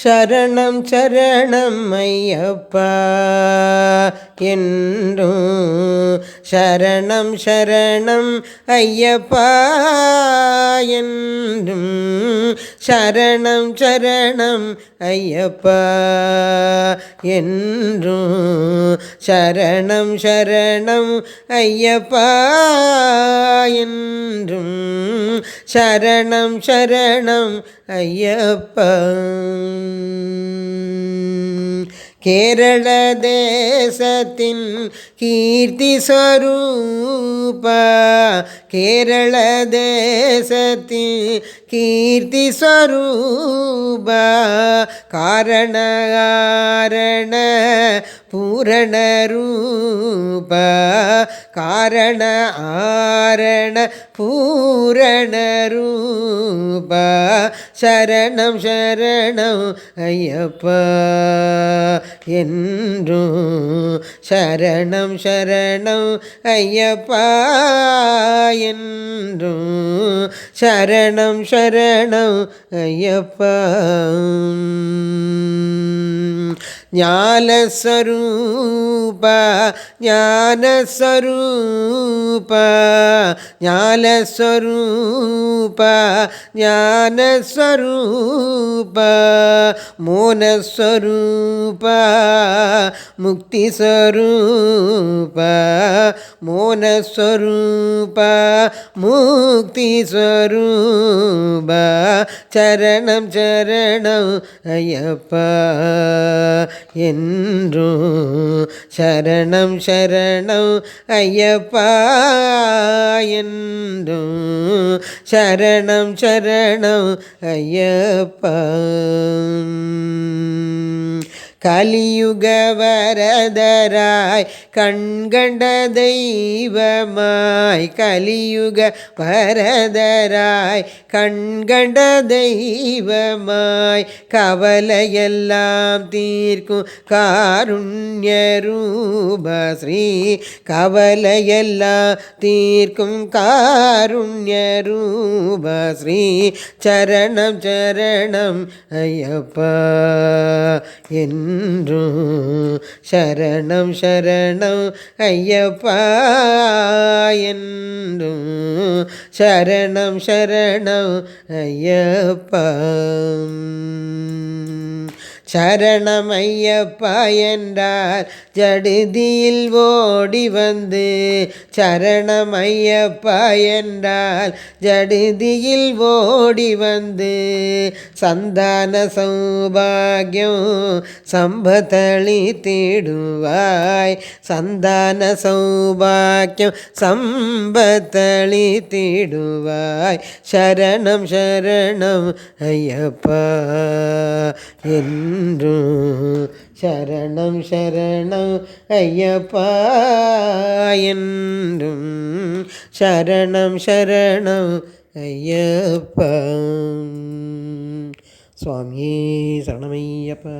சரணம் சரணம் ஐயப்பா என்றும் சரணம் சரணம் ஐயப்பா என்றும் சரணம் சரணம் ஐயப்பா என்றும் சரணம் சரணம் ஐயப்பா என்றும் சரணம் சரணம் ஐயப்பா. கேரள தேசத்தின் கீர்த்தி ஸ்வரூபா, கேரள தேசத்தின் கீர்த்தி ஸ்வரூபா, காரண காரண பூரண ரூபா, காரண ஆரண பூரண ரூபா, சரணம் சரணம் ஐயப்பா என்றும் சரணம் சரணம் ஐயப்பா என்றும் சரணம் சரணம் ஐயப்பா. ஞானஸ்வரூபா ஞானஸ்வரூபா ஞானஸ்வரூபா ஞானஸ்வரூபா, மோனஸ்வரூபா முக்திஸ்வரூபா, மோனஸ்வரூபா முக்திஸ்வரூபா, சரணம் சரணம் ஐயப்பா என்றும் சரணம் சரணம் ஐயப்பா என்றும் சரணம் சரணம் ஐயப்பா. கலியுக வரதராய் கண்கண்ட தெய்வமாய், கலியுக வரதராய் கண்கண்ட தெய்வமாய், கவலையெல்லாம் தீர்க்கும் காருண்ய ரூப ஸ்ரீ, கவலையெல்லாம் தீர்க்கும் காருண்ய ரூப ஸ்ரீ, சரணம் சரணம் ஐயப்பா என்றும் சரணம் சரணம் ஐயப்பா என்றும் சரணம் சரணம் ஐயப்பா. சரணம் ஐயப்பா என்றார் ஜடுதியில் ஓடி வந்து, சரணம் ஐயப்பா என்றால் ஜடுதியில் ஓடி வந்து, சந்தான சௌபாகியம் சம்பதளி தேடுவாய், சந்தான சௌபாகியம் சம்பதளி தேடுவாய், சரணம் சரணம் ஐயப்பா என்றும் சரணம் சரணம் ஐயப்பா என்றும் சரணம் சரணம் ஐயப்பா. சுவாமியே சரணமையப்பா.